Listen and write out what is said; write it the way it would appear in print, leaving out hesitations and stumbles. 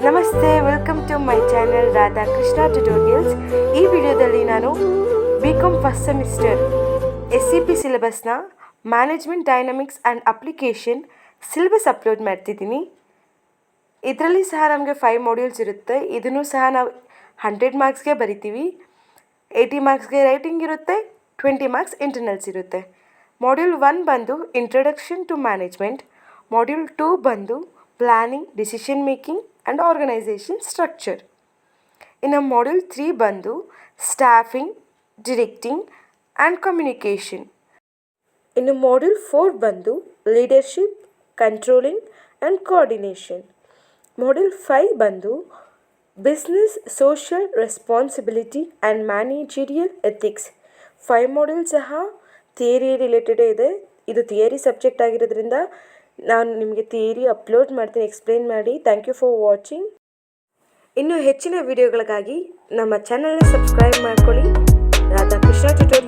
ನಮಸ್ತೆ, welcome to my channel Radhakrishna tutorials. ಈ ವಿಡಿಯೋದಲ್ಲಿ ನಾನು BCom ಫಸ್ಟ್ ಸೆಮಿಸ್ಟರ್ SCP ಸಿಲೆಬಸ್ನ management dynamics and application syllabus upload ಮಾಡ್ತಿದ್ದೀನಿ. ಇದರಲ್ಲಿ ಸಹ ನಮಗೆ 5 ಮಾಡ್ಯೂಲ್ಸ್ ಇರುತ್ತೆ. ಇದನ್ನು ಸಹ ನಾವು 100 ಮಾರ್ಕ್ಸ್ಗೆ ಬರಿತೀವಿ. 80 ಮಾರ್ಕ್ಸ್ಗೆ ರೈಟಿಂಗ್ ಇರುತ್ತೆ, 20 ಮಾರ್ಕ್ಸ್ ಇಂಟರ್ನಲ್ಸ್ ಇರುತ್ತೆ. ಮಾಡ್ಯೂಲ್ 1 ಬಂದು ಇಂಟ್ರೊಡಕ್ಷನ್ ಟು ಮ್ಯಾನೇಜ್ಮೆಂಟ್, ಮಾಡ್ಯೂಲ್ 2 ಬಂದು planning, decision making and organisation structure. ಇನ್ನು ಮಾಡ್ಯೂಲ್ 3 ಬಂದು ಸ್ಟಾಫಿಂಗ್, ಡಿರೆಕ್ಟಿಂಗ್ ಆ್ಯಂಡ್ ಕಮ್ಯುನಿಕೇಷನ್. ಇನ್ನು ಮಾಡ್ಯೂಲ್ 4 ಬಂದು leadership, controlling and coordination. Module 5 ಬಂದು business, social responsibility and managerial ethics. 5 module ಸಹ theory ರಿಲೇಟೆಡೇ ಇದೆ. ಇದು ಥಿಯರಿ ಸಬ್ಜೆಕ್ಟ್ ಆಗಿರೋದ್ರಿಂದ ನಾನು ನಿಮಗೆ ಥಿಯರಿ ಅಪ್ಲೋಡ್ ಮಾಡ್ತೀನಿ ಎಕ್ಸ್ಪ್ಲೇನ್ ಮಾಡಿ. Thank you for watching. ಇನ್ನೂ ಹೆಚ್ಚಿನ ವಿಡಿಯೋಗಳಿಗಾಗಿ ನಮ್ಮ ಚಾನಲ್ನ ಸಬ್ಸ್ಕ್ರೈಬ್ ಮಾಡ್ಕೊಳ್ಳಿ. ರಾಧಾಕೃಷ್ಣ ಟ್ಯುಟೋರಿಯಲ್